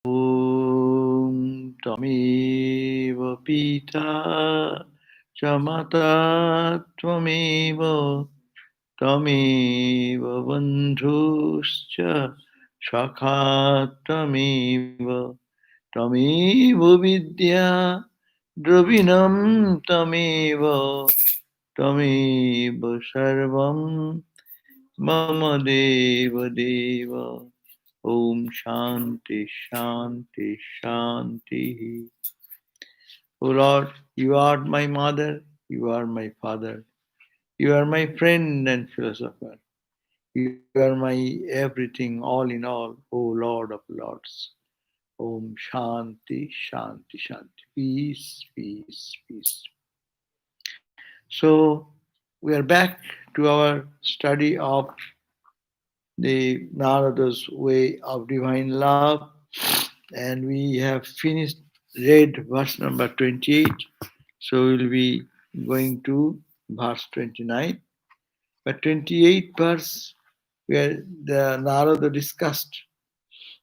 Om Tvameva Pita Chamata Tvameva Tvameva Bandhuscha Shakha Tvameva Tvameva Vidya Dravinam Tvameva Tvameva Sarvam Mama Deva Deva Om Shanti Shanti Shanti. O Lord, you are my mother, you are my father, you are my friend and philosopher, you are my everything, all in all, O Lord of Lords. Om Shanti Shanti Shanti. Peace, peace, peace. So, we are back to our study of the Narada's way of divine love, and we have finished read verse number 28. So we'll be going to verse 29. But 28th verse, where the Narada discussed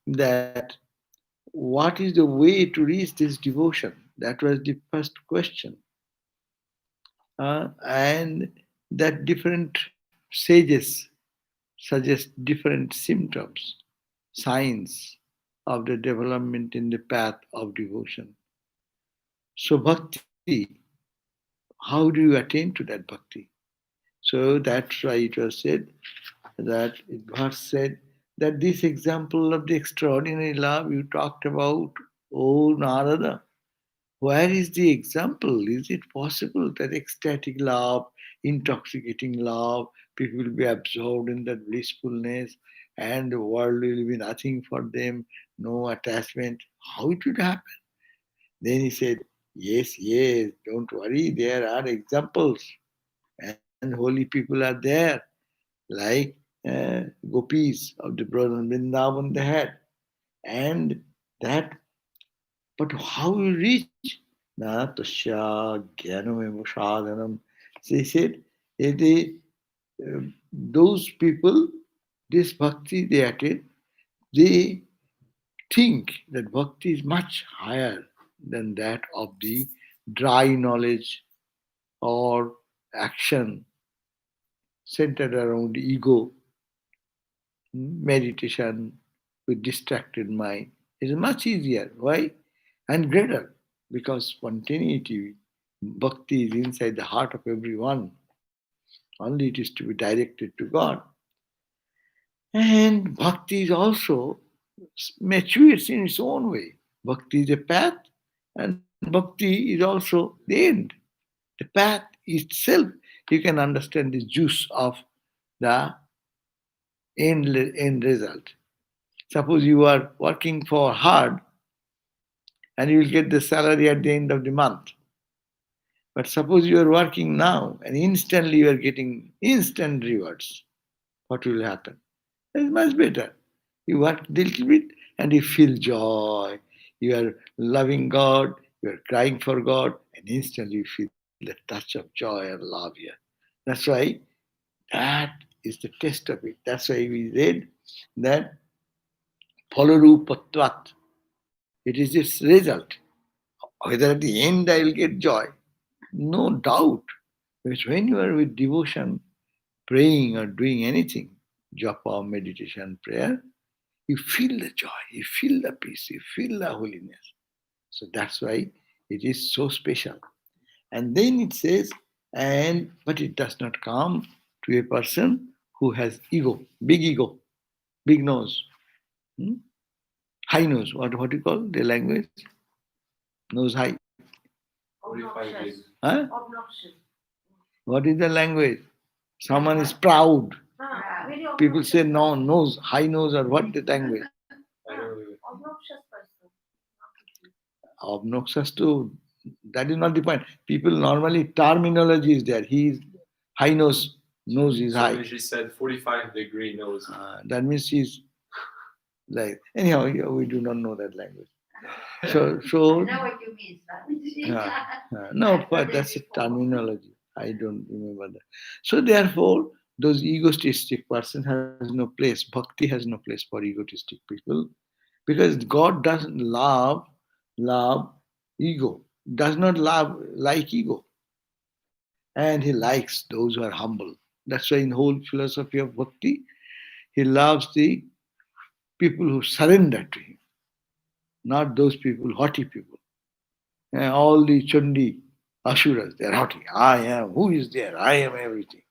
that what is the way to reach this devotion? That was the first question. And that different sages suggest different symptoms, signs of the development in the path of devotion. So, bhakti, how do you attain to that bhakti? So, that's why it was said that verse said that this example of the extraordinary love you talked about, O Narada, where is the example? Is it possible that ecstatic love, intoxicating love, people will be absorbed in that blissfulness and the world will be nothing for them, no attachment? How it would happen? Then he said, yes, yes, don't worry, there are examples and holy people are there, like gopis of the brother Vrindavan they had. And that, but how you reach? Na tasya jnanam sadhanam. They said, those people, this bhakti they attain, they think that bhakti is much higher than that of the dry knowledge or action centered around ego, meditation with distracted mind is much easier. Why? And greater. Because spontaneity, bhakti is inside the heart of everyone. Only it is to be directed to God. And bhakti is also matures in its own way. Bhakti is a path, and bhakti is also the end. The path itself, you can understand the juice of the end result. Suppose you are working for hard and you will get the salary at the end of the month. But suppose you are working now and instantly you are getting instant rewards. What will happen? It's much better. You work a little bit and you feel joy. You are loving God, you are crying for God, and instantly you feel the touch of joy and love here. That's why that is the test of it. That's why we read that Phalarupatvat. It is its result. Whether at the end I will get joy, no doubt. Because when you are with devotion, praying or doing anything, japa, meditation, prayer, you feel the joy, you feel the peace, you feel the holiness. So that's why it is so special. And then it says, and but it does not come to a person who has ego, big nose, hmm? high nose. What do you call the language? Nose high. Obnoxious. Huh? Obnoxious. What is the language? Someone is proud. Very People say obnoxious no, person. nose, high nose, or what the language? Obnoxious person. Obnoxious to, that is not the point. People normally terminology is there. He is high nose is So high. when she said 45-degree nose. That means she's like, anyhow, we do not know that language. So I know what you mean. no, but that's a terminology. I don't remember that. So therefore, those egotistic person has no place. Bhakti has no place for egotistic people. Because God doesn't love ego, does not love like ego. And he likes those who are humble. That's why in the whole philosophy of bhakti, he loves the people who surrender to him, not those people, haughty people. And all the Chandi Asuras, they are haughty. I am, who is there? I am everything.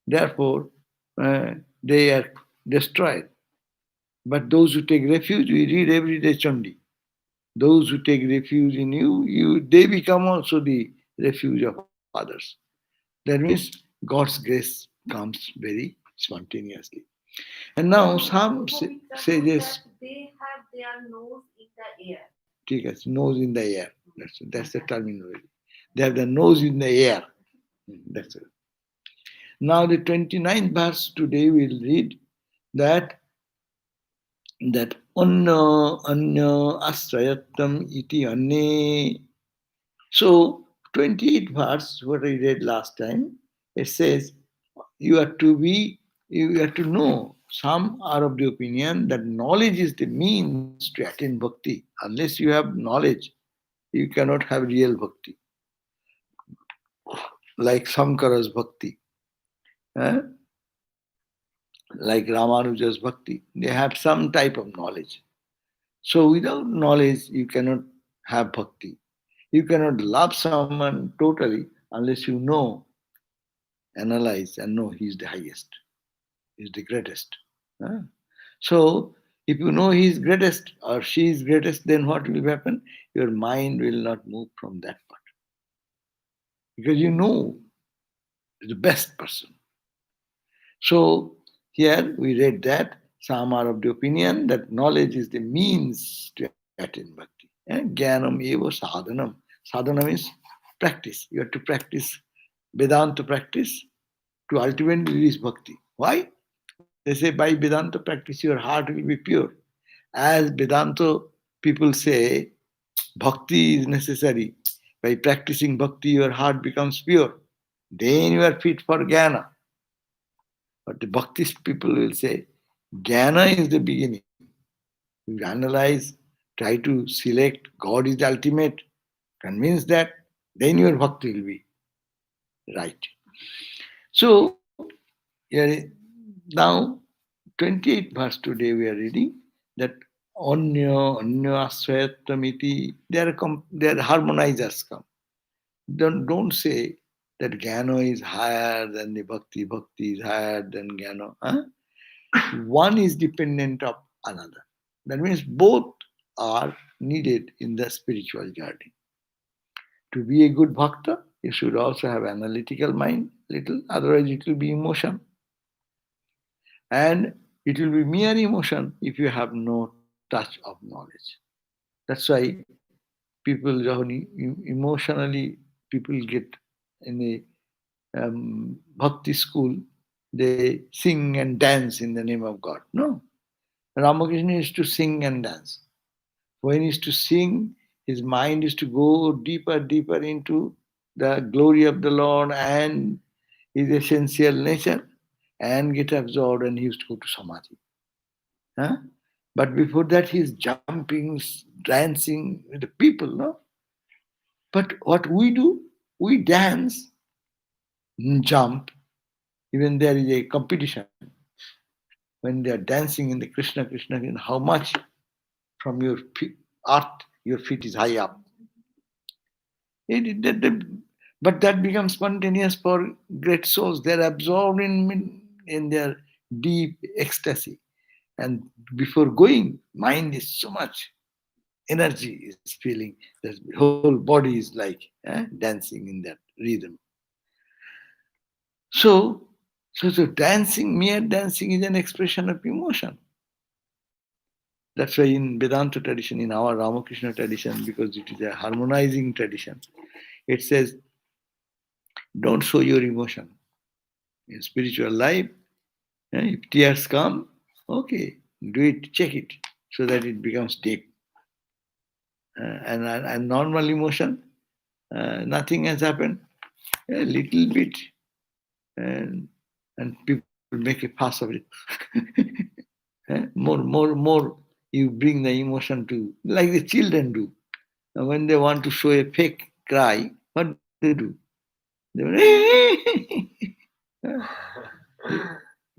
Therefore, they are destroyed. But those who take refuge, we read every day Chandi. Those who take refuge in you, they become also the refuge of others. That means God's grace comes very spontaneously. And now some sages, They have their nose in the air. take us nose in the air. That's the terminology. They have the nose in the air. That's it. Now the 29th verse today we'll read that anya astrayatam iti anne. So 28th verse, what I read last time, it says you are to be, you have to know. Some are of the opinion that knowledge is the means to attain bhakti. Unless you have knowledge, you cannot have real bhakti. Like Sankara's bhakti, eh? Like Ramanuja's bhakti. They have some type of knowledge. So without knowledge, you cannot have bhakti. You cannot love someone totally unless you know, analyze, and know he is the highest, he is the greatest. Huh? So if you know he is greatest or she is greatest, then what will happen? Your mind will not move from that part. Because you know the best person. So here we read that some are of the opinion that knowledge is the means to attain bhakti. Jnanam eva sadhanam. Sadhana means practice. You have to practice Vedanta practice to ultimately reach bhakti. Why? They say by Vedanta practice your heart will be pure. As Vedanta people say, bhakti is necessary. By practicing bhakti, your heart becomes pure. Then you are fit for jnana. But the Bhaktist people will say, jnana is the beginning. You analyze, try to select God is the ultimate, convince that, then your bhakti will be right. So, here, now, 28th verse today we are reading that Anya Aswayattamiti, they are harmonizers come. Don't say that Jnana is higher than the Bhakti is higher than Jnana. Huh? One is dependent of another. That means both are needed in the spiritual journey. To be a good bhakta, you should also have analytical mind little, otherwise it will be emotion. And it will be mere emotion if you have no touch of knowledge. That's why people, emotionally, people get in a bhakti school, they sing and dance in the name of God. No. Ramakrishna is to sing and dance. When he is to sing, his mind is to go deeper, deeper into the glory of the Lord and his essential nature and get absorbed, and he used to go to Samadhi. Huh? But before that, he's jumping, dancing with the people, no? But what we do, we dance, jump, even there is a competition. When they are dancing in the Krishna, Krishna, how much from your earth, your feet is high up. But that becomes spontaneous for great souls. They're absorbed in their deep ecstasy. And before going, mind is so much energy is feeling. The whole body is like dancing in that rhythm. So dancing, mere dancing is an expression of emotion. That's why in Vedanta tradition, in our Ramakrishna tradition, because it is a harmonizing tradition, it says, don't show your emotion. In spiritual life, if tears come, okay, do it, check it, so that it becomes deep. And normal emotion, nothing has happened, a little bit, and people make a fuss of it. More You bring the emotion to, like the children do. And when they want to show a fake cry, what they do? They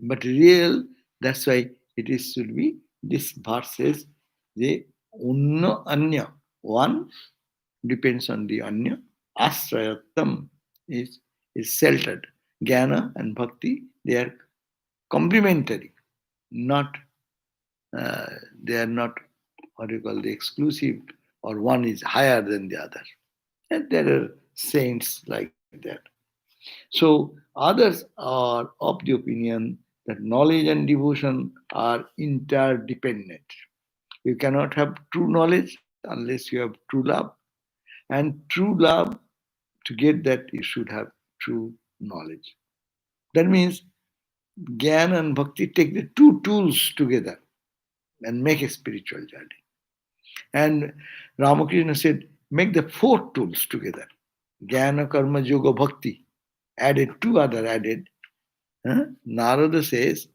but real, that's why it is should be, this verse says, the unna anya, one depends on the anya, asrayatam is sheltered. Jnana and bhakti, they are complementary, not they are not what you call the exclusive, or one is higher than the other. And there are saints like that. So others are of the opinion that knowledge and devotion are interdependent. You cannot have true knowledge unless you have true love. And true love, to get that, you should have true knowledge. That means Gyan and Bhakti take the two tools together and make a spiritual journey. And Ramakrishna said, make the four tools together. Jnana, Karma, Yoga, Bhakti. Added two other added. Narada says,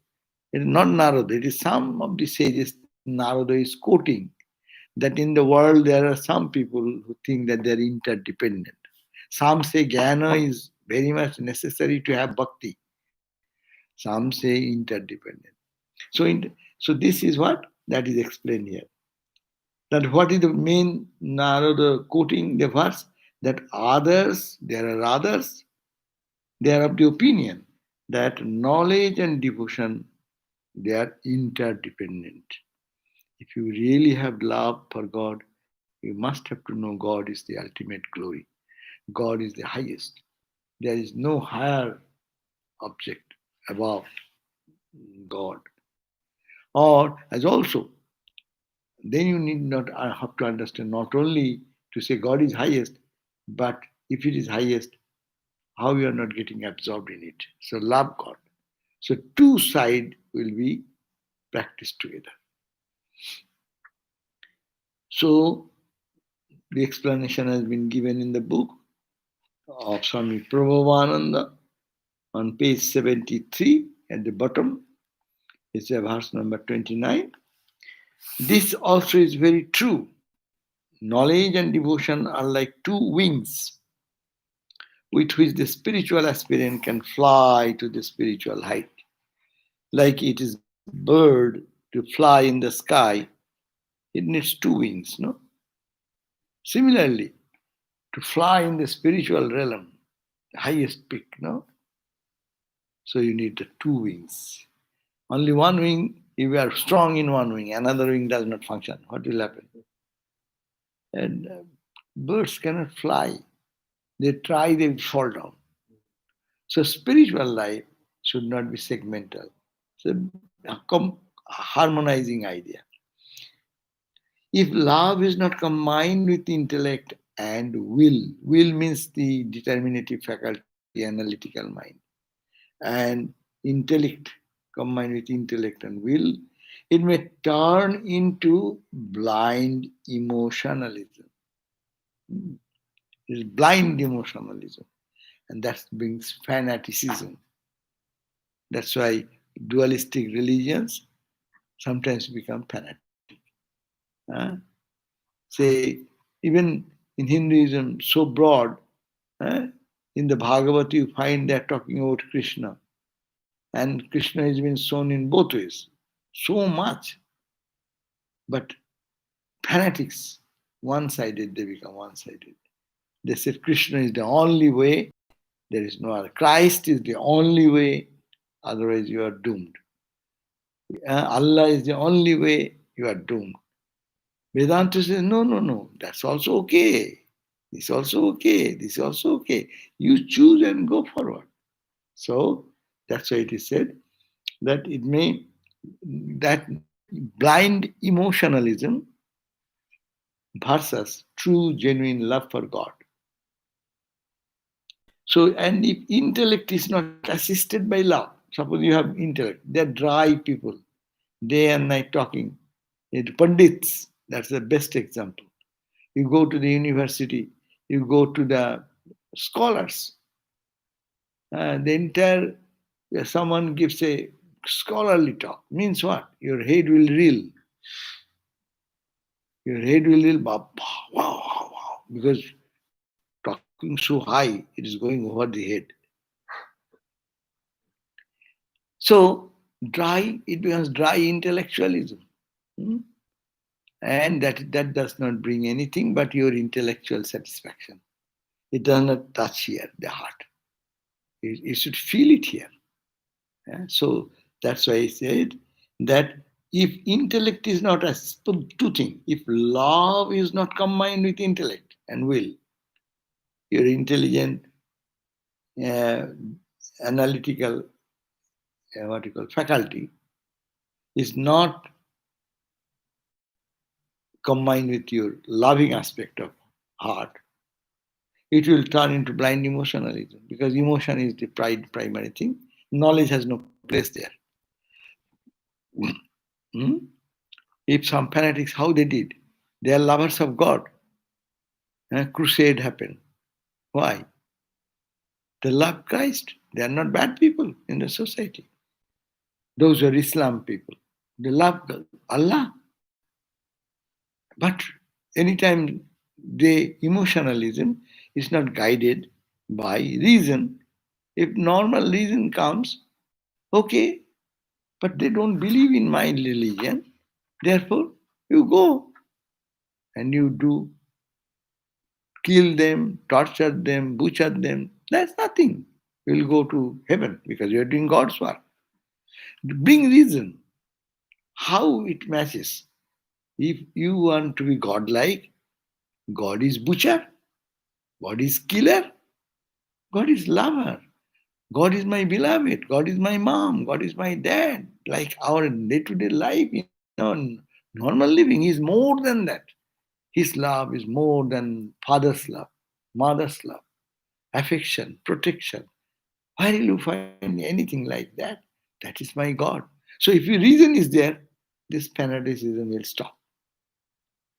it is not Narada, it is some of the sages Narada is quoting, that in the world there are some people who think that they are interdependent. Some say Jnana is very much necessary to have Bhakti. Some say interdependent. So this is what that is explained here. That what is the main Narada quoting the verse? That others, there are others, they are of the opinion that knowledge and devotion, they are interdependent. If you really have love for God, you must have to know God is the ultimate glory. God is the highest. There is no higher object above God. Or as also, then you need not have to understand not only to say God is highest, but if it is highest, how you are not getting absorbed in it. So love God. So two sides will be practiced together. So the explanation has been given in the book of Swami Prabhupada on page 73 at the bottom. It's a verse number 29. This also is very true. Knowledge and devotion are like two wings with which the spiritual aspirant can fly to the spiritual height. Like it is bird to fly in the sky, it needs two wings, no? Similarly, to fly in the spiritual realm, the highest peak, no? So you need the two wings. Only one wing, if you are strong in one wing, another wing does not function. What will happen? And birds cannot fly. They try, they fall down. So spiritual life should not be segmental. So harmonizing idea. If love is not combined with intellect and will means the determinative faculty, analytical mind, and intellect combined with intellect and will, it may turn into blind emotionalism. It's blind emotionalism, and that brings fanaticism. That's why dualistic religions sometimes become fanatic. Say, even in Hinduism, so broad, in the Bhagavad you find they're talking about Krishna. And Krishna has been shown in both ways. So much. But fanatics, one-sided, they become one-sided. They said Krishna is the only way, there is no other. Christ is the only way, otherwise you are doomed. Allah is the only way, you are doomed. Vedanta says, no, that's also okay. This also okay, this also okay. You choose and go forward. So that's why it is said that it may, that blind emotionalism versus true genuine love for God. So, and if intellect is not assisted by love, suppose you have intellect, they're dry people, day and night talking. Pandits, that's the best example. You go to the university, you go to the scholars, the entire, someone gives a scholarly talk, means what? Your head will reel. Your head will wow, wow, wow, because talking so high, it is going over the head. So dry, it becomes dry intellectualism. Hmm? And that does not bring anything but your intellectual satisfaction. It does not touch here, the heart. You should feel it here. Yeah? So that's why I said that if intellect is not a two things, if love is not combined with intellect and will, your intelligent, uh, analytical, what you call faculty is not combined with your loving aspect of heart, it will turn into blind emotionalism because emotion is the primary thing. Knowledge has no place there. Hmm? If some fanatics, how they did, they are lovers of God. Crusade happened. Why? They love Christ. They are not bad people in the society. Those are Islam people. They love Allah. But anytime emotionalism is not guided by reason, if normal reason comes, okay, but they don't believe in my religion, therefore you go and you do kill them, torture them, butcher them. That's nothing. You'll go to heaven because you're doing God's work. Bring reason how it matches. If you want to be godlike, God is butcher, God is killer, God is lover, God is my beloved, God is my mom, God is my dad. Like our day-to-day life, normal living is more than that. His love is more than father's love, mother's love, affection, protection. Where will you find anything like that? That is my God. So if your reason is there, this fanaticism will stop.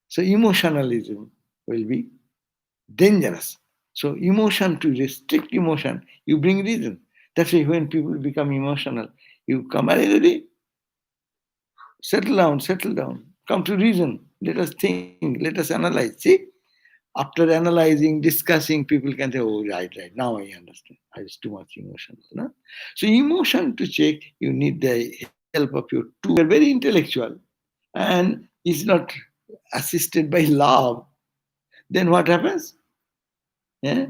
So emotionalism will be dangerous. So emotion, to restrict emotion, you bring reason. That's why when people become emotional, you come, ready, settle down, come to reason. Let us think, let us analyze. See, after analyzing, discussing, people can say, oh, right, now I understand. I was too much emotional. No? So emotion to check, you need the help of your two. You are very intellectual and is not assisted by love. Then what happens? Yeah?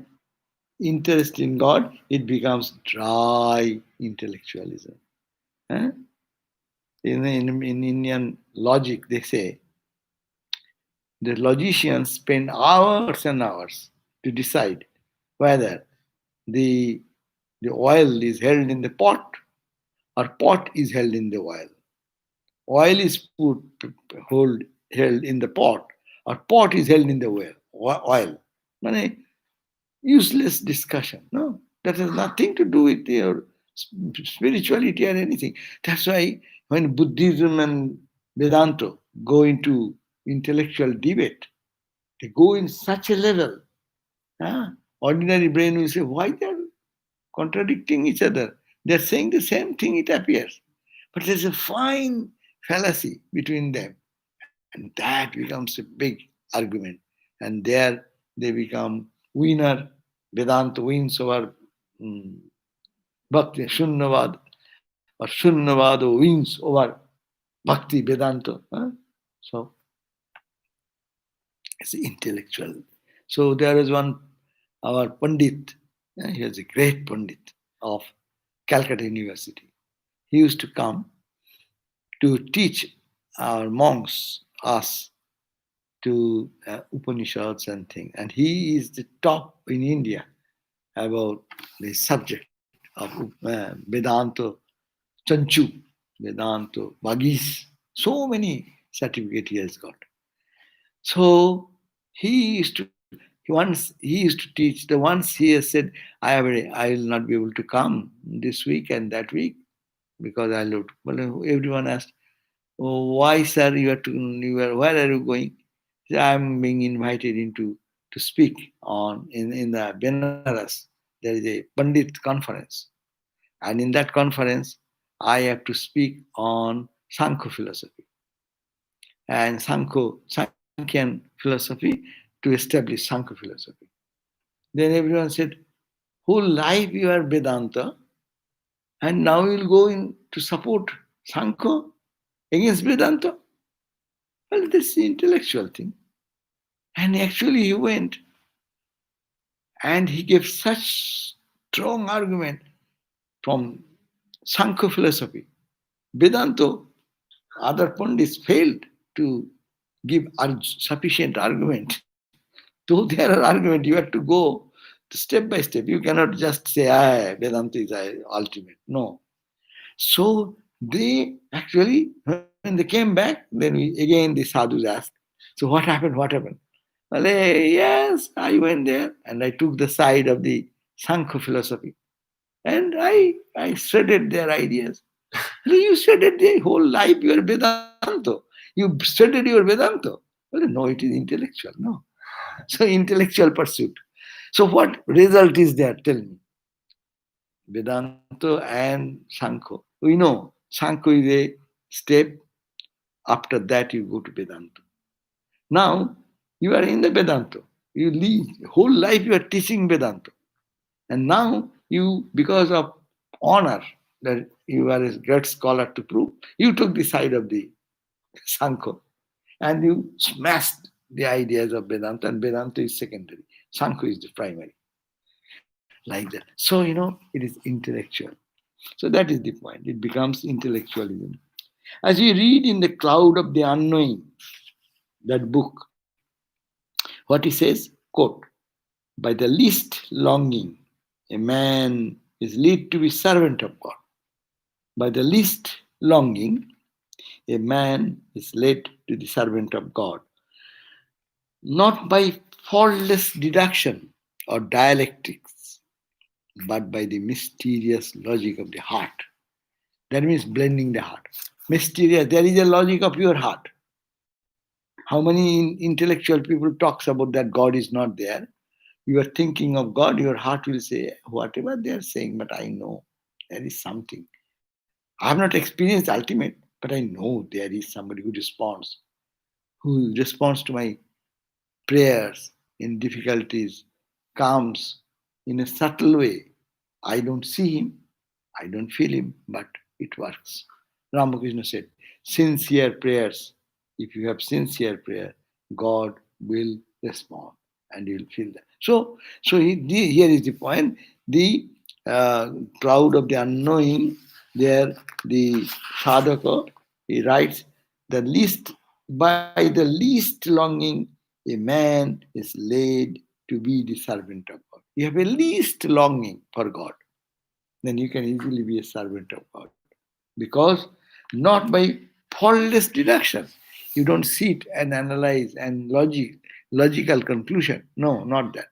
Interest in God, it becomes dry intellectualism. Eh? In Indian logic, they say the logicians spend hours and hours to decide whether the, the oil is held in the pot or pot is held in the oil. Oil is held in the pot or pot is held in the oil. Mane, useless discussion. No, that has nothing to do with your spirituality or anything. That's why when Buddhism and Vedanta go into intellectual debate, they go in such a level. Huh? Ordinary brain will say, why they are contradicting each other? They're saying the same thing, it appears. But there's a fine fallacy between them. And that becomes a big argument. And there they become winner. Vedanta wins over Bhakti, Shunyavad, or Shunyavad wins over Bhakti, Vedanta. Huh? So it's intellectual. So there is one, our Pandit, he was a great Pandit of Calcutta University. He used to come to teach our monks, us, to Upanishads and things. And he is the top in India about the subject of Vedanta, Chanchu, Vedanta, Bagis. So many certificates he has got. So he used to he used to teach. The once he has said, I will not be able to come this week and that week because I looked. Well, everyone asked, oh, why, sir? Where are you going? He said, I'm being invited into to speak in the Benares. There is a Pandit conference, and in that conference, I have to speak on Sankhya philosophy and Sankhya Sankhyan philosophy to establish Sankhya philosophy. Then everyone said, whole life you are Vedanta, and now you'll go in to support Sankhya against Vedanta? Well, this is the intellectual thing. And actually he went and he gave such strong argument from Sankhya philosophy. Vedanta, other pundits failed to give sufficient argument. Though there are arguments, you have to go step by step. You cannot just say, Vedanta is ultimate. No. So they actually, when they came back, then again the sadhus asked, so what happened? What happened? Well, yes, I went there and I took the side of the Sankhya philosophy. And I shredded their ideas. You shredded their whole life, you are Vedanta. You shredded your Vedanta. Well, no, it is intellectual. No. So intellectual pursuit. So what result is there? Tell me. Vedanta and Sankhya. We know Sankhya is a step. After that, you go to Vedanta. Now you are in the Vedanta. You live whole life. You are teaching Vedanta, and now you, because of honor that you are a great scholar to prove, you took the side of the Sankhya, and you smashed the ideas of Vedanta, and Vedanta is secondary. Sankhya is the primary. Like that. So, it is intellectual. So that is the point. It becomes intellectualism. As we read in The Cloud of the Unknowing, that book, what he says, quote, by the least longing, a man is led to be servant of God. By the least longing, a man is led to the servant of God. Not by faultless deduction or dialectics, but by the mysterious logic of the heart. That means blending the heart. Mysterious, there is a logic of your heart. How many intellectual people talks about that God is not there? You are thinking of God, your heart will say, whatever they are saying, but I know there is something. I have not experienced ultimate, but I know there is somebody who responds to my prayers in difficulties, comes in a subtle way. I don't see him, I don't feel him, but it works. Ramakrishna said, sincere prayers, if you have sincere prayer, God will respond and you will feel that. Here is the point. The cloud of the unknowing, there the sadhaka, he writes, by the least longing, a man is led to be the servant of God. You have a least longing for God, then you can easily be a servant of God. Because not by faultless deduction. You don't sit and analyze and logical conclusion. No, not that.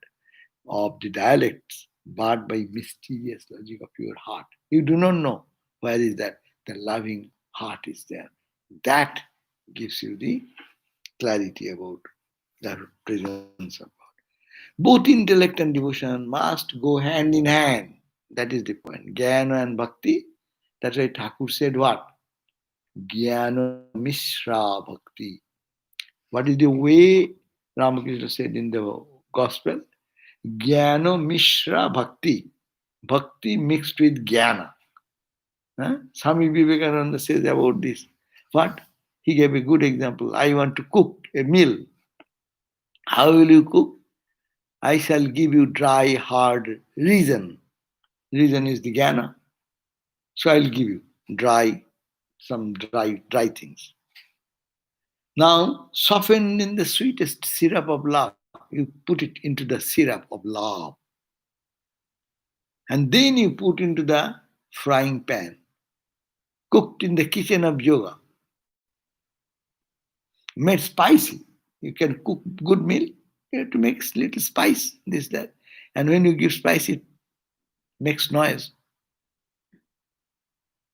Of the dialects, but by mysterious logic of your heart. You do not know where is that. The loving heart is there. That gives you the clarity about the presence of God. Both intellect and devotion must go hand in hand. That is the point. Jnana and bhakti. That's why Thakur said what? Jnana Mishra Bhakti. What is the way Ramakrishna said in the Gospel? Jnana Mishra Bhakti. Bhakti mixed with Jnana. Swami Vivekananda says about this. What? He gave a good example. I want to cook a meal. How will you cook? I shall give you dry, hard reason. Reason is the Jnana. So I'll give you some dry things. Now, softened in the sweetest syrup of love, you put it into the syrup of love. And then you put into the frying pan, cooked in the kitchen of yoga, made spicy. You can cook good meal, you have to make little spice, this, that. And when you give spice, it makes noise.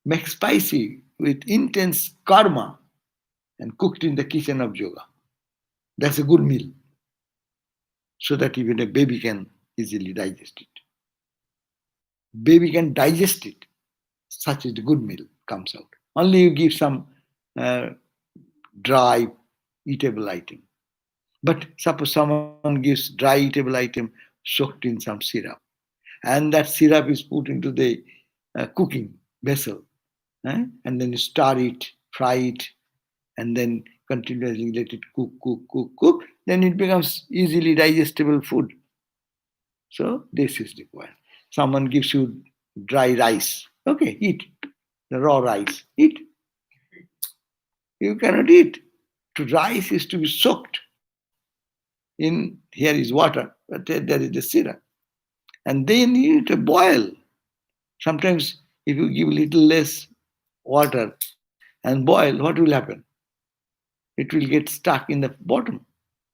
Make spicy with intense karma and cooked in the kitchen of yoga. That's a good meal. So that even a baby can easily digest it. Baby can digest it. Such a good meal comes out. Only you give some dry, eatable item. But suppose someone gives dry eatable item soaked in some syrup, and that syrup is put into the cooking vessel, and then you stir it, fry it, and then continuously let it cook, cook, cook, cook, then it becomes easily digestible food. So this is required. Someone gives you dry rice. Okay, eat. The raw rice. Eat. You cannot eat. To rice is to be soaked in, here is water, but there is the syrup. And then you need to boil. Sometimes if you give little less water and boil, what will happen? It will get stuck in the bottom.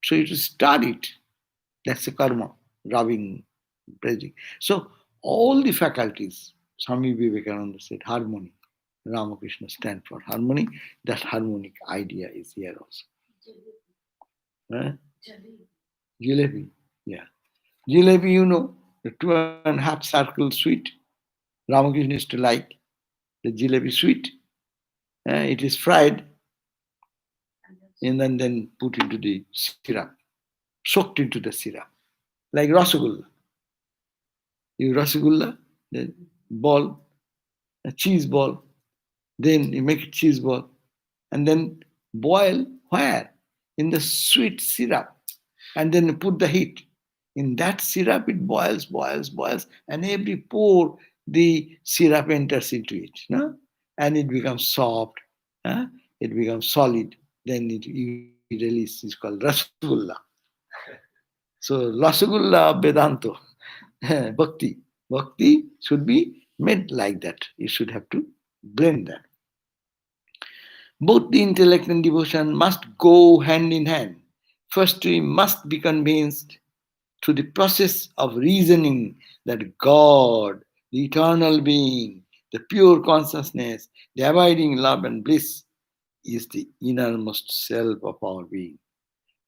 So you have to stir it. That's the karma, rubbing, praising. So all the faculties, Swami Vivekananda said, harmony. Ramakrishna stand for harmony. That harmonic idea is here also. Eh? Jalebi. Jalebi, yeah. Jalebi, the 2.5 circle sweet. Ramakrishna used to like the jalebi sweet. It is fried and then put into the syrup, soaked into the syrup, like rasgulla. You rasgulla, the ball, a cheese ball, then you make a cheese ball, and then boil where? In the sweet syrup, and then you put the heat. In that syrup, it boils, boils, boils, and every pore the syrup enters into it, no? And it becomes soft, it becomes solid. Then you release. It's called rasgulla. So rasgulla of Vedanta, bhakti. Bhakti should be made like that. You should have to blend that. Both the intellect and devotion must go hand in hand. First, we must be convinced through the process of reasoning that God, the eternal being, the pure consciousness, the abiding love and bliss, is the innermost self of our being.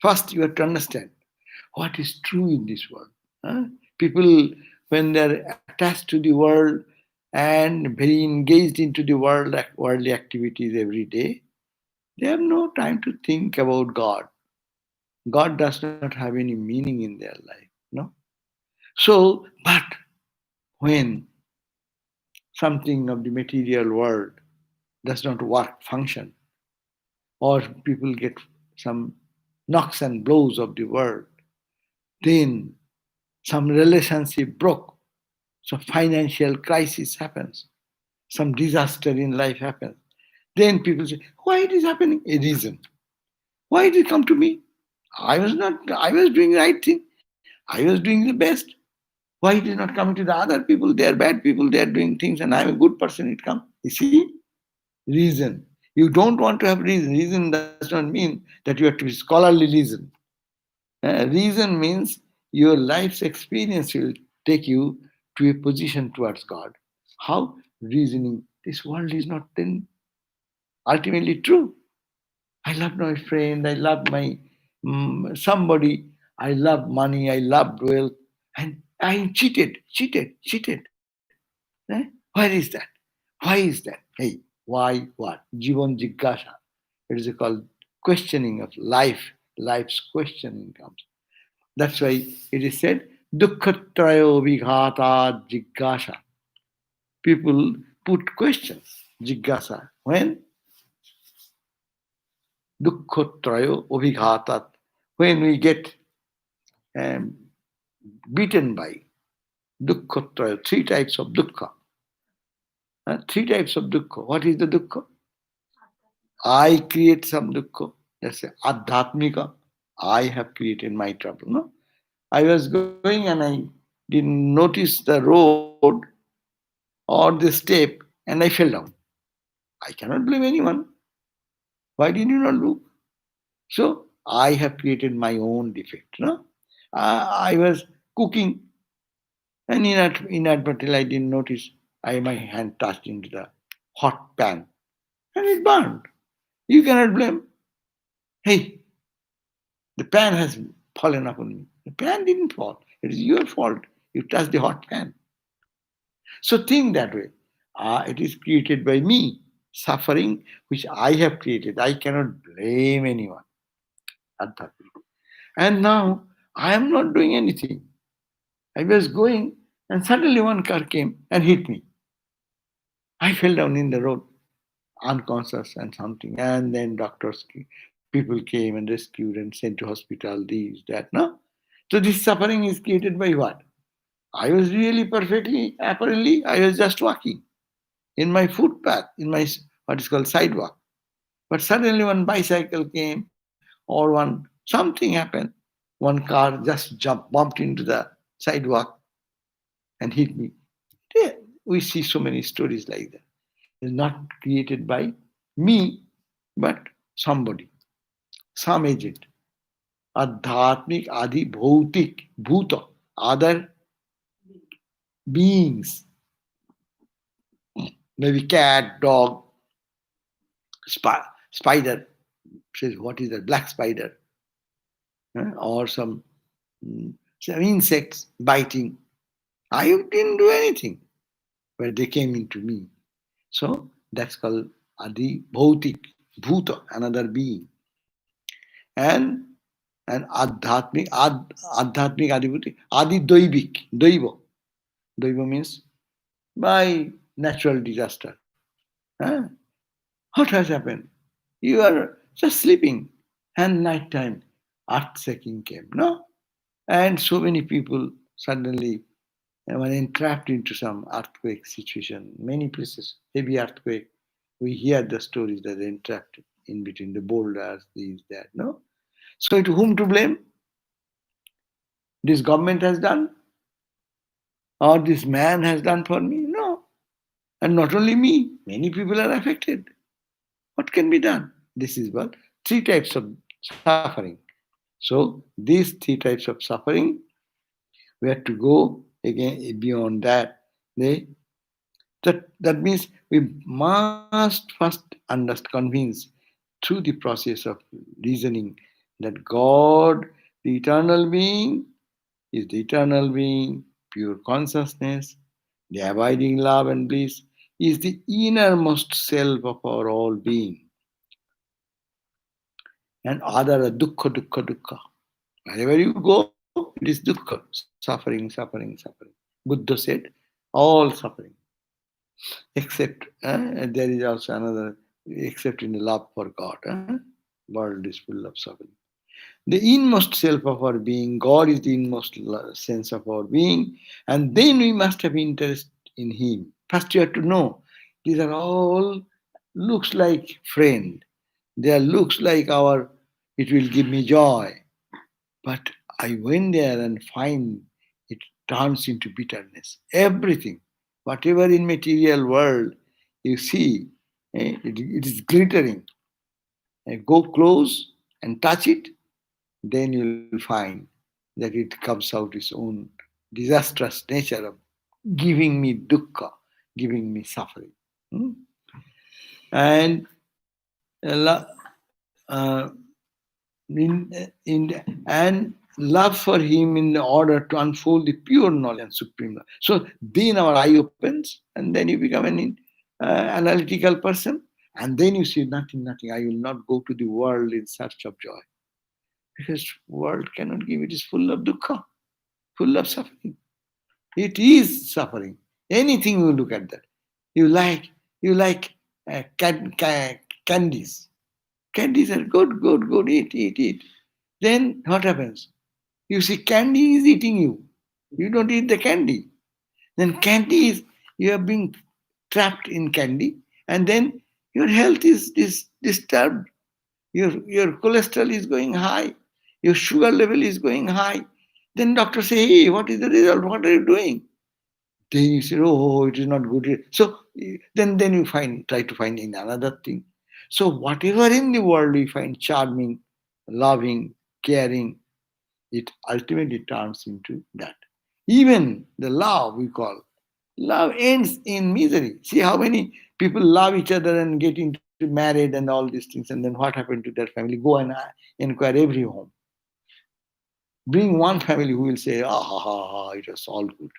First, you have to understand what is true in this world. People, when they're attached to the world and very engaged into the worldly activities every day, they have no time to think about God. God does not have any meaning in their life. No. So, but when something of the material world does not work, function, or people get some knocks and blows of the world, then some relationship broke, some financial crisis happens, some disaster in life happens. Then people say, why it is happening? A reason. Why did it come to me? I was doing the right thing. I was doing the best. Why it is not coming to the other people? They are bad people, they are doing things, and I'm a good person, it comes. You see? Reason. You don't want to have reason. Reason does not mean that you have to be scholarly reason. Reason means your life's experience will take you to a position towards God. How? Reasoning. This world is not then ultimately true. I love my friend, I love my somebody, I love money, I love wealth, and I cheated. Where is that? Why is that? Hey, why, what? Jivan Jigasha. It is called questioning of life. Life's questioning comes. That's why it is said, Dukkhatrayo Vighata Jigasha. People put questions, Jigasha. When? Dukkhatrayo Abhighatat. When we get um, beaten by Dukkhatrayo, three types of dukkha. Three types of dukkha. What is the dukkha? I create some dukkha. That's adhatmika. I have created my trouble. No? I was going and I didn't notice the road or the step and I fell down. I cannot blame anyone. Why did you not look? So I have created my own defect. No? I was cooking and inadvertently I didn't notice my hand touched into the hot pan and it burned. You cannot blame. Hey, the pan has fallen upon me. The pan didn't fall. It is your fault. You touched the hot pan. So think that way. It is created by me, suffering which I have created. I cannot blame anyone. Adhatmika. And now I am not doing anything. I was going, and suddenly one car came and hit me. I fell down in the road, unconscious and something. And then people came and rescued and sent to hospital, these, that. No? So this suffering is created by what? I was really perfectly, apparently, I was just walking in my footpath, in my what is called sidewalk. But suddenly one bicycle came or something happened. One car just bumped into the sidewalk and hit me. Yeah, we see so many stories like that. It's not created by me, but somebody, some agent. Adhyatmic, adi, bhautik, bhuta, other beings, maybe cat, dog, spider, says, what is that? Black spider, or some insects biting. I didn't do anything, but they came into me. So that's called Adi Bhautik, Bhuta, another being. And Adhyatmic Adibhuti, Adi Doivik, Doiva. Doiva means by natural disaster. Huh? What has happened? You are just sleeping, and night time, earth shaking came. No? And so many people suddenly were entrapped into some earthquake situation. Many places, heavy earthquake. We hear the stories that they're entrapped in between the boulders, these, that. No? So to whom to blame? This government has done, or this man has done for me? No. And not only me, many people are affected. What can be done? This is what three types of suffering. So these three types of suffering, we have to go again beyond that. That means we must first convince through the process of reasoning that God, the eternal being, is the eternal being, pure consciousness, the abiding love and bliss, is the innermost self of our all being. And other dukkha, dukkha, dukkha. Wherever you go, it is dukkha, suffering, suffering, suffering. Buddha said, all suffering. Except there is also another, except in the love for God. World is full of suffering. The inmost self of our being, God is the inmost sense of our being, and then we must have interest in Him. First, you have to know these are all looks like friend. They are looks like our. It will give me joy, but I went there and find it turns into bitterness. Everything, whatever in material world you see, it is glittering. Go close and touch it, then you'll find that it comes out its own disastrous nature of giving me dukkha, giving me suffering. Hmm? And uh, and love for him in order to unfold the pure knowledge and supreme knowledge. So then our eye opens, and then you become an analytical person, and then you see nothing, nothing. I will not go to the world in search of joy, because world cannot give. It is full of dukkha, full of suffering. It is suffering. Anything you look at that, you like candies. Candies are good, good, good. Eat, eat, eat. Then what happens? You see, candy is eating you. You don't eat the candy. Then candy is, you are being trapped in candy, and then your health is disturbed. Your cholesterol is going high. Your sugar level is going high. Then doctor say, hey, what is the result? What are you doing? Then you say, oh, it is not good. So then you try to find in another thing. So whatever in the world we find charming, loving, caring, it ultimately turns into that. Even the love we call, love ends in misery. See how many people love each other and get into married and all these things, and then what happened to their family? Go and inquire every home. Bring one family who will say, ah, ha, ha, ha, it was all good.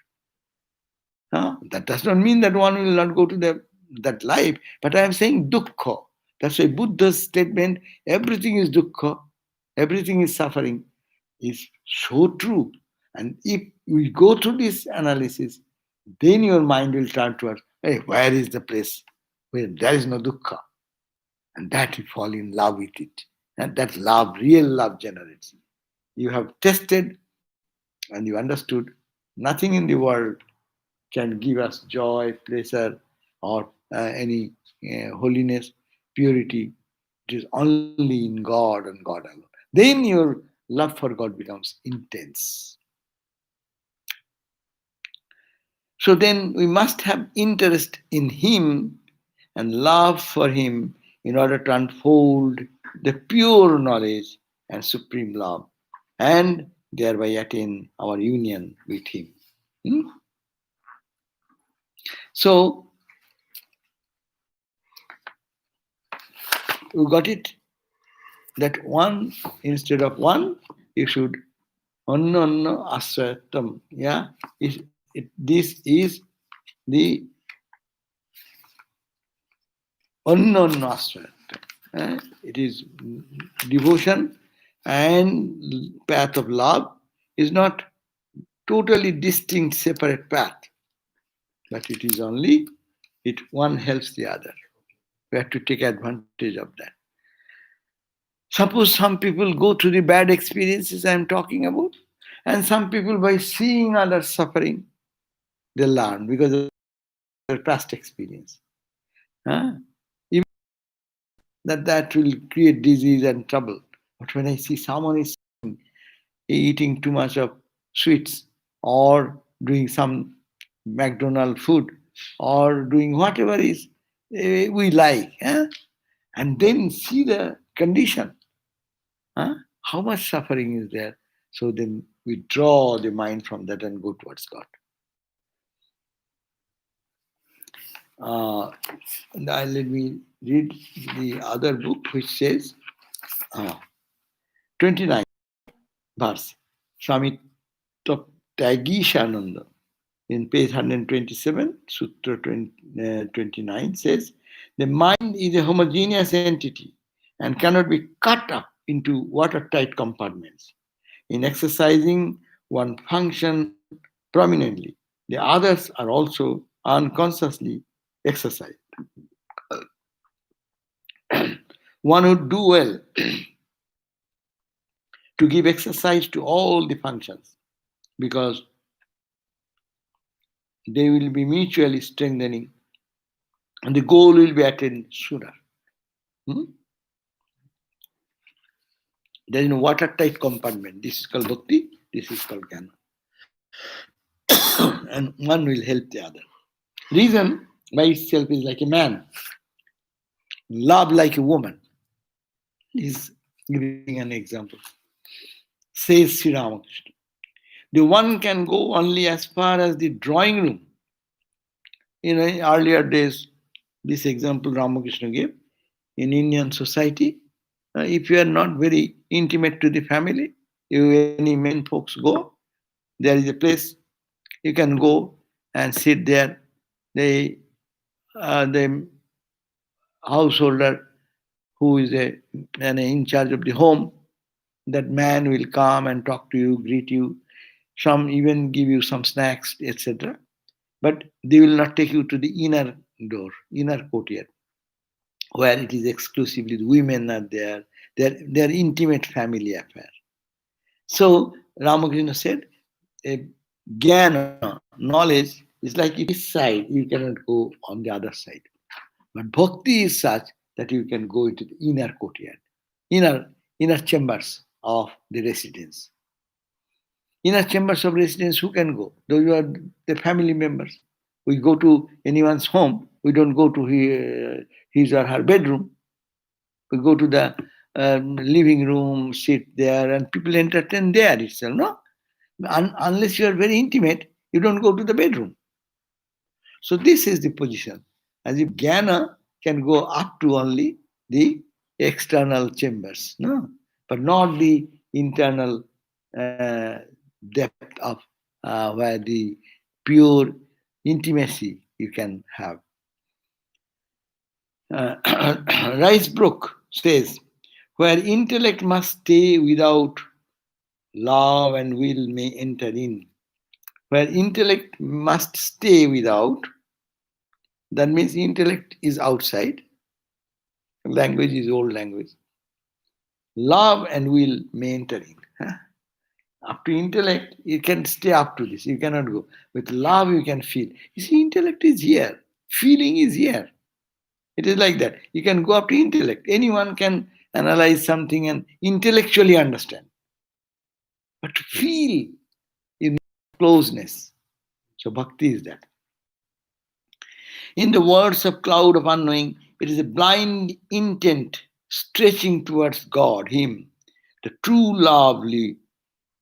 That does not mean that one will not go to that life, but I am saying dukkha. That's why Buddha's statement, everything is dukkha, everything is suffering. is so true. And if we go through this analysis, then your mind will turn towards, hey, where is the place where there is no dukkha? And that you fall in love with it. And that love, real love generates. You have tested and you understood nothing in the world can give us joy, pleasure, or any holiness, purity. It is only in God and God alone. Then your love for God becomes intense. So then we must have interest in Him and love for Him in order to unfold the pure knowledge and supreme love and thereby attain our union with Him. Hmm? So you got it? That one, instead of one, you should anna aswatam. Yeah, this is the anna aswatam. It is devotion and path of love is not totally distinct, separate path, but it is only it one helps the other. We have to take advantage of that. Suppose some people go through the bad experiences I am talking about, and some people by seeing others suffering, they learn because of their past experience. Huh? Even that will create disease and trouble. But when I see someone is eating too much of sweets or doing some McDonald food or doing whatever is we like, and then see the condition, how much suffering is there. So then we draw the mind from that and go towards God. Now let me read the other book which says, 29 verse, Swami Tagishananda in page 127, Sutra 29 says, the mind is a homogeneous entity and cannot be cut up into watertight compartments. In exercising one function prominently, the others are also unconsciously exercised. One would do well to give exercise to all the functions because they will be mutually strengthening and the goal will be attained sooner. Hmm? There is no watertight compartment. This is called bhakti, this is called jnana. And one will help the other. Reason by itself is like a man, love like a woman. He's giving an example. Says Sri Ramakrishna. The one can go only as far as the drawing room. In earlier days, this example Ramakrishna gave in Indian society. If you are not very intimate to the family, any men folks go, there is a place you can go and sit there. The householder who is in charge of the home, that man will come and talk to you, greet you, some even give you some snacks, etc. But they will not take you to the inner door, inner courtyard, where it is exclusively the women are there, their intimate family affair. So Ramakrishna said, a jnana, knowledge, is like this side, you cannot go on the other side. But bhakti is such that you can go into the inner courtyard, inner chambers of the residence. Inner chambers of residence, who can go? Those who are the family members. We go to anyone's home, we don't go to his or her bedroom. We go to the living room, sit there, and people entertain there itself, no? Unless you are very intimate, you don't go to the bedroom. So this is the position. As if jnana can go up to only the external chambers, no? But not the internal depth of where the pure intimacy you can have. Ricebrook says, where intellect must stay without love and will may enter in. Where intellect must stay without, that means intellect is outside. Language is old language. Love and will may enter in. Huh? Up to intellect, you can stay up to this. You cannot go. With love, you can feel. You see, intellect is here. Feeling is here. It is like that. You can go up to intellect. Anyone can analyze something and intellectually understand. But to feel in closeness. So bhakti is that. In the words of cloud of unknowing, it is a blind intent stretching towards God, Him, the true lovely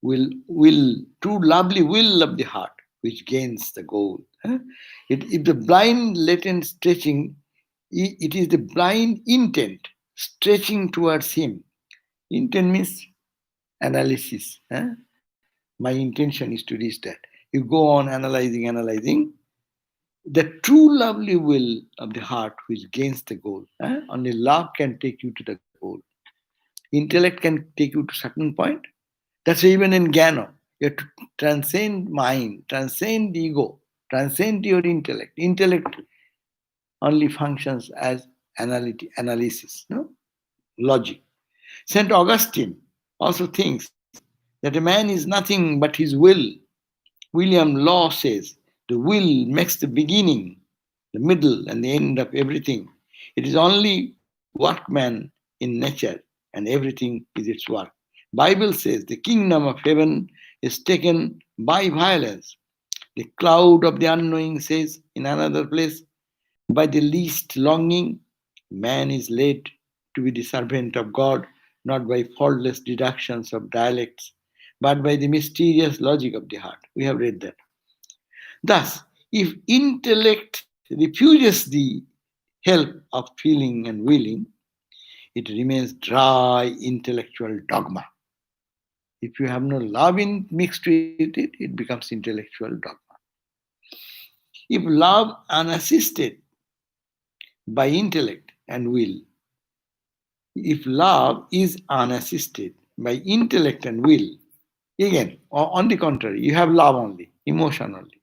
will of the heart, which gains the goal. If the blind latent stretching, it is the blind intent stretching towards Him. Intent means analysis. My intention is to reach that. You go on analyzing. The true lovely will of the heart which gains the goal. Only love can take you to the goal. Intellect can take you to certain point. That's why even in Jnana, you have to transcend mind, transcend ego, transcend your intellect. Intellect only functions as analysis, no? Logic. St. Augustine also thinks that a man is nothing but his will. William Law says the will makes the beginning, the middle, and the end of everything. It is only workman in nature, and everything is its work. Bible says the kingdom of heaven is taken by violence. The cloud of the unknowing says in another place, by the least longing, man is led to be the servant of God, not by faultless deductions of dialects, but by the mysterious logic of the heart. We have read that. Thus, if intellect refuses the help of feeling and willing, it remains dry intellectual dogma. If you have no love mixed with it, it becomes intellectual dogma. If love unassisted by intellect and will, if love is unassisted by intellect and will, again, on the contrary, you have love only, emotion only,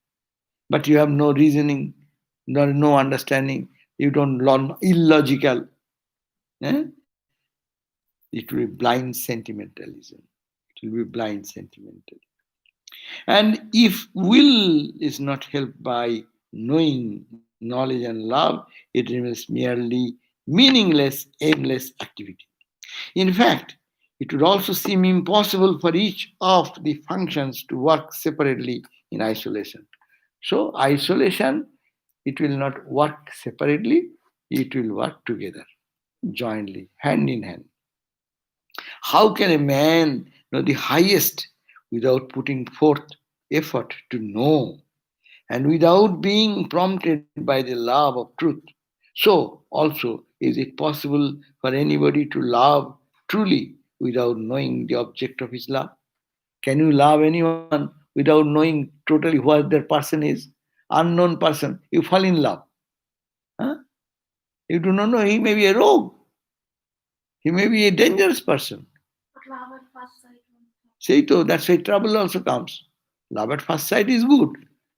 but you have no reasoning, no understanding, you don't learn illogical, eh? It will be blind sentimentalism. It will be blind sentimentalism. And if will is not helped by knowing, knowledge, and love, it remains merely meaningless, aimless activity. In fact, it would also seem impossible for each of the functions to work separately in isolation. So, isolation, it will not work separately, it will work together, jointly, hand in hand. How can a man know the highest without putting forth effort to know and without being prompted by the love of truth? So, also, is it possible for anybody to love truly without knowing the object of his love? Can you love anyone without knowing totally what that person is? Unknown person, you fall in love. Huh? You do not know, he may be a rogue, he may be a dangerous person. But love at first sight won't come. See, so that's why trouble also comes. Love at first sight is good.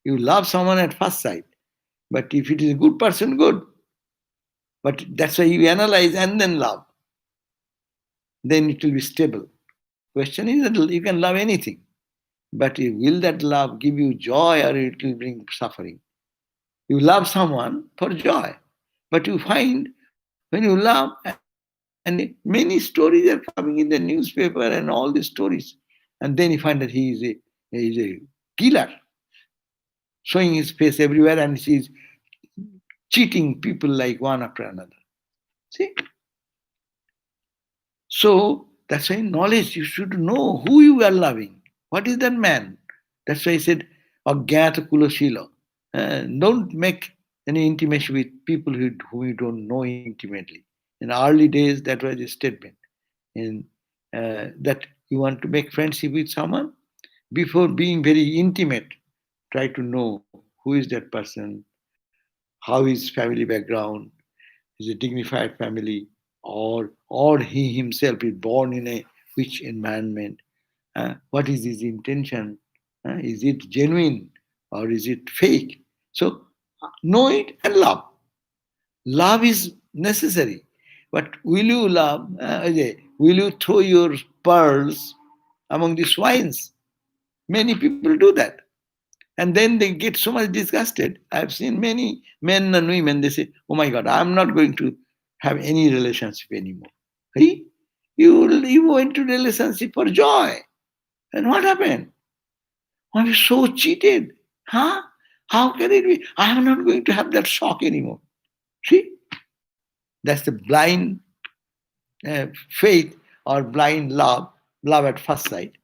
You love someone at first sight. But if it is a good person, good. But that's why you analyze and then love. Then it will be stable. Question is that you can love anything. But will that love give you joy or it will bring suffering? You love someone for joy. But you find when you love, and many stories are coming in the newspaper and all these stories, and then you find that he is a killer, showing his face everywhere, and he is cheating people like one after another. See? So that's why knowledge, you should know who you are loving. What is that man? That's why I said, Agyata Kulashila. Don't make any intimacy with people whom you don't know intimately. In early days, that was a statement. In that you want to make friendship with someone, before being very intimate, try to know who is that person, how his family background, is a dignified family, or he himself is born in a which environment, What is his intention? Is it genuine or is it fake? So know it and love. Love is necessary. But will you love? Will you throw your pearls among the swines? Many people do that. And then they get so much disgusted. I've seen many men and women, they say, oh my God, I'm not going to have any relationship anymore. Hey, you went to relationship for joy. And what happened? I'm so cheated. Huh? How can it be? I'm not going to have that shock anymore. See? That's the blind faith or blind love at first sight.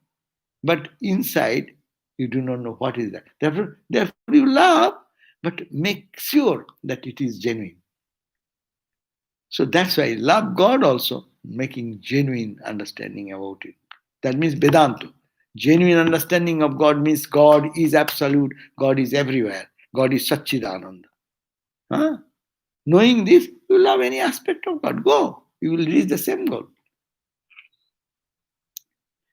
But inside, you do not know what is that. Therefore you love, but make sure that it is genuine. So that's why love God also, making genuine understanding about it. That means Vedanta. Genuine understanding of God means God is absolute, God is everywhere, God is Satchidananda. Huh? Knowing this, you love any aspect of God. Go. You will reach the same goal.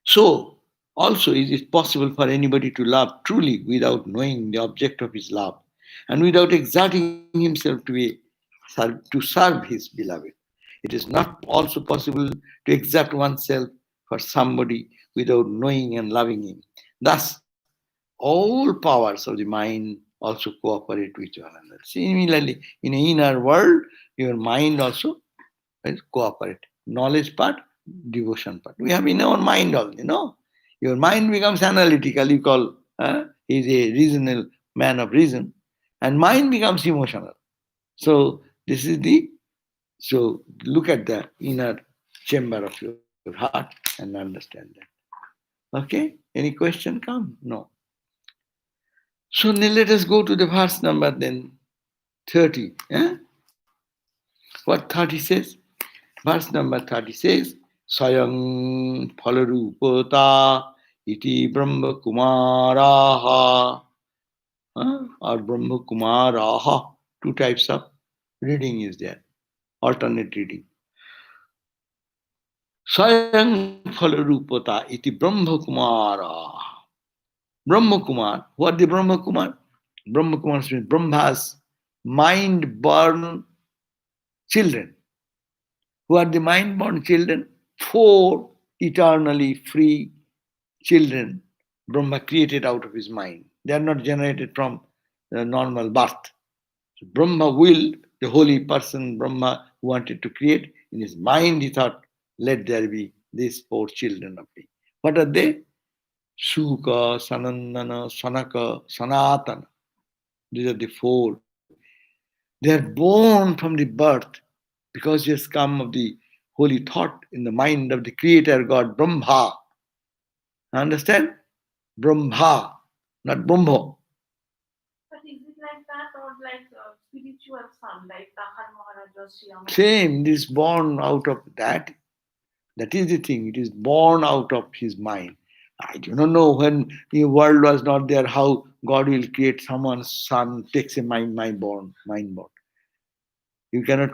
So, also, is it possible for anybody to love truly without knowing the object of his love and without exerting himself to serve his beloved? It is not also possible to exert oneself for somebody without knowing and loving him. Thus, all powers of the mind also cooperate with one another. Similarly, in the inner world, your mind also will cooperate. Knowledge part, devotion part. We have in our mind only, no? Your mind becomes analytical, you call, is a reasonable man of reason, and mind becomes emotional. So this is so look at the inner chamber of your heart and understand that. Okay? Any question come? No. So now let us go to the verse number then 30. What 30 says? Verse number 30 says, Sayang Phalarupata iti Brahma Kumaraha. Or Brahma Kumaraha. Two types of reading is there. Alternate reading. Sayang Phalarupata iti Brahma Kumara. Brahma Kumar. What the Brahma Kumar? Brahma Kumar means Brahma's mind-born children. Who are the mind-born children? Four eternally free children Brahma created out of his mind. They are not generated from the normal birth. So Brahma willed, the holy person Brahma wanted to create. In his mind, he thought, let there be these four children of me. What are they? Shuka, Sanandana, Sanaka, Sanatana. These are the four. They are born from the birth because he has come of the holy thought in the mind of the creator God, Brahma. Understand? Brahma, not Brahma. But is it like that or like a spiritual son, like Tahan Maharaj Shyama? Same, this born out of that. That is the thing. It is born out of his mind. I do not know when the world was not there how God will create someone's son, takes a mind born. You cannot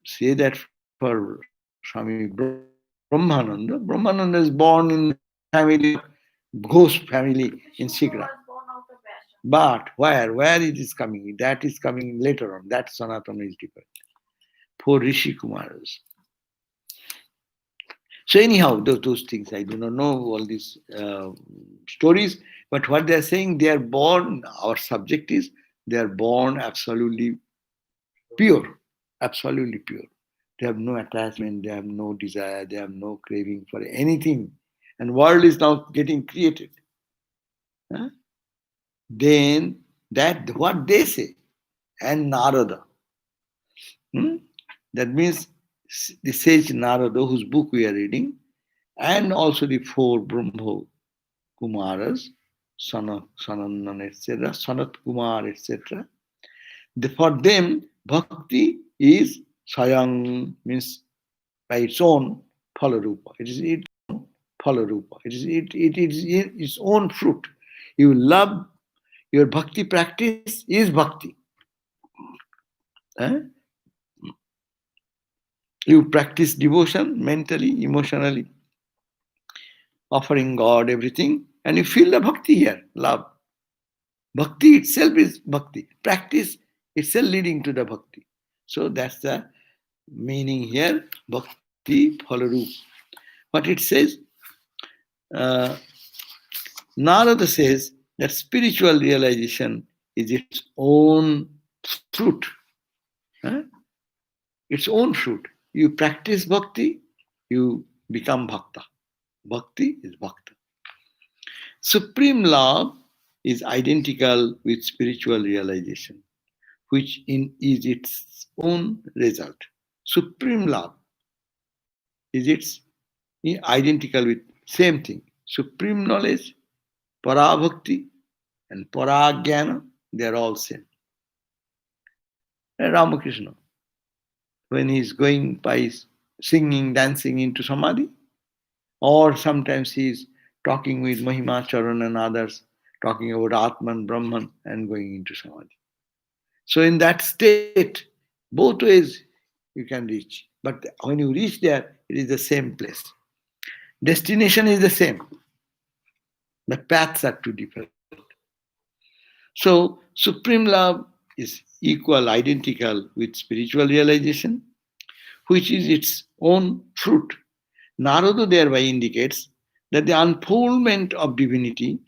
say that for Swami Brahmananda. Brahmananda is born in family of ghost family in Sikra. Krishna was born out of passion. But where it is coming? That is coming later on. That Sanatana is different. For Rishi Kumaras. So anyhow, those things, I do not know all these stories, but what they are saying, they are born, our subject is, they are born absolutely pure, absolutely pure. They have no attachment, they have no desire, they have no craving for anything. And world is now getting created. Huh? Then that what they say, and Narada. That means the sage Narada, whose book we are reading, and also the four Brahma Kumaras, Sanandan, etc., Sanat Kumar, etc. For them, bhakti is sayang, means by its own phalarupa. It is its own phalarupa. It is its own fruit. You love, your bhakti practice is bhakti. Eh? You practice devotion mentally, emotionally. offering God everything, and you feel the bhakti here, love. Bhakti itself is bhakti. Practice itself leading to the bhakti. So that's the meaning here, bhakti phalarup. But it says, uh, Narada says that spiritual realization is its own fruit. Huh? Its own fruit. You practice bhakti, you become bhakta. Bhakti is bhakta. Supreme love is identical with spiritual realization, which is its own result. Supreme love is its identical with same thing. Supreme knowledge, para-bhakti, and para-jnana, they are all same. And Ramakrishna, when he is going by singing, dancing into samadhi, or sometimes he is talking with Mahima Charan and others, talking about Atman, Brahman, and going into samadhi. So in that state, both ways you can reach. But when you reach there, it is the same place. Destination is the same. The paths are too different. So supreme love is equal, identical with spiritual realization, which is its own fruit. Narada thereby indicates that the unfoldment of divinity,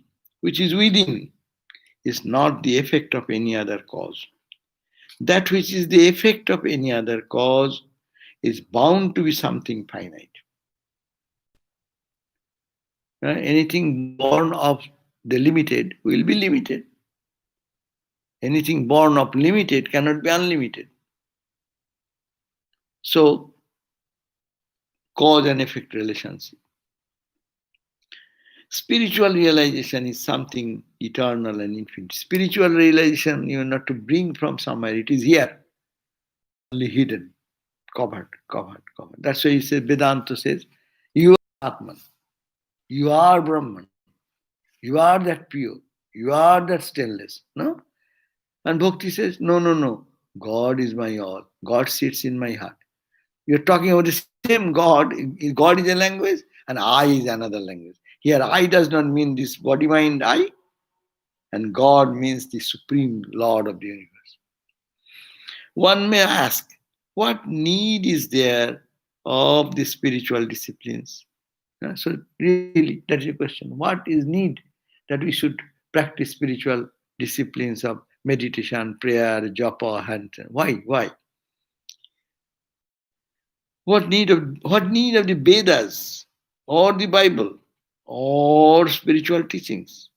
which is within, is not the effect of any other cause. That which is the effect of any other cause is bound to be something finite. Anything born of the limited will be limited. Anything born of limited cannot be unlimited. So, cause and effect relationship. Spiritual realization is something eternal and infinite. Spiritual realization you are not to bring from somewhere, it is here, only hidden, covered. That's why he says, Vedanta says, you are Atman, you are Brahman, you are that pure, you are that stainless. No? And Bhakti says, no, God is my all. God sits in my heart. You're talking about the same God. God is a language and I is another language. Here, I does not mean this body, mind, I, and God means the supreme Lord of the universe. One may ask, what need is there of the spiritual disciplines? So, really, that's the question. What is need that we should practice spiritual disciplines of meditation, prayer, japa, and why? What need of the Vedas or the Bible or spiritual teachings?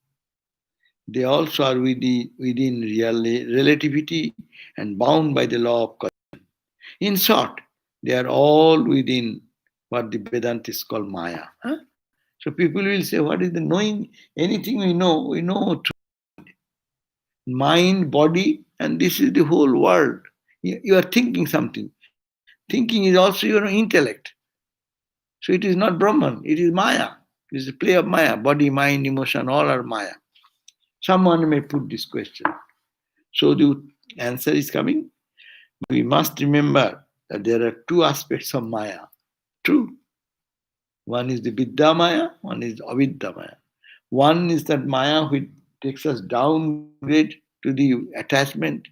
They also are within relativity and bound by the law of causality. In short, they are all within what the Vedantists call Maya. Huh? So people will say, what is the knowing? Anything we know through mind, body, and this is the whole world. You are thinking something. Thinking is also your intellect. So it is not Brahman, it is Maya. It is the play of Maya. Body, mind, emotion, all are Maya. Someone may put this question. So the answer is coming. We must remember that there are two aspects of Maya. True. One is the Vidya Maya, one is Avidya Maya. One is that Maya which takes us downgrade to the attachment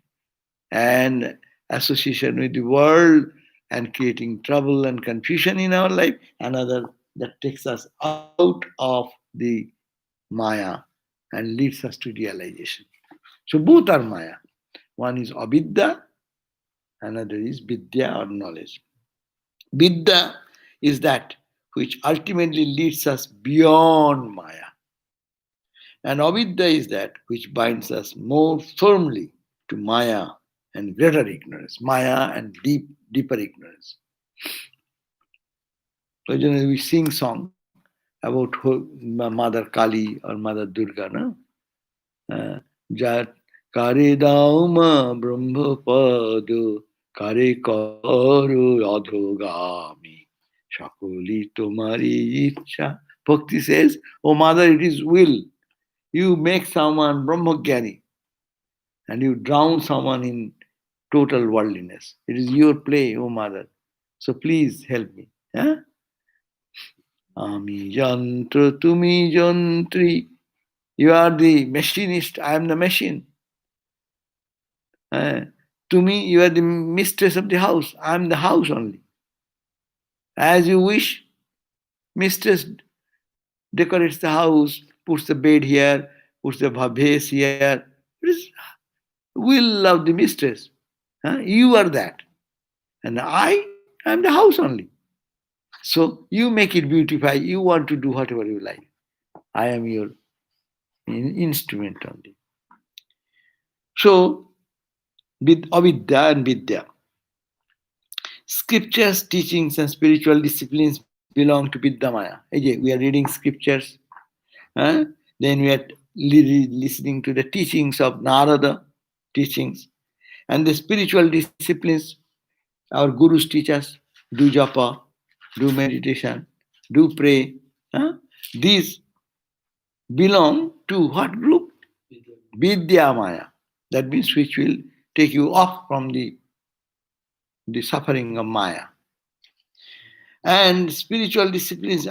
and association with the world and creating trouble and confusion in our life. Another that takes us out of the Maya and leads us to realization. So both are Maya. One is Avidya, another is Vidya or knowledge. Vidya is that which ultimately leads us beyond Maya. And Avidya is that which binds us more firmly to Maya and greater ignorance, Maya and deeper ignorance. So, we sing song about Mother Kali or Mother Durga, no? Jat kare dauma brahma padu kare karu adhogami shakuli tomari icha. Bhakti says, oh mother, it is will. You make someone Brahmagyani and you drown someone in total worldliness. It is your play, oh mother. So please help me. Yeah? Ami yantra, tumi yantri. You are the machinist, I am the machine. To me, you are the mistress of the house, I am the house only. As you wish, mistress decorates the house, puts the bed here, puts the vase here. It is will of the mistress. You are that. And I am the house only. So you make it beautify. You want to do whatever you like. I am your instrument only. So, with avidya and vidya, scriptures, teachings, and spiritual disciplines belong to Vidyamaya. We are reading scriptures. Then we are listening to the teachings of Narada, teachings, and the spiritual disciplines. Our gurus teach us do japa, do meditation, do pray. These belong to what group? Vidya Maya. That means which will take you off from the suffering of Maya. And spiritual disciplines,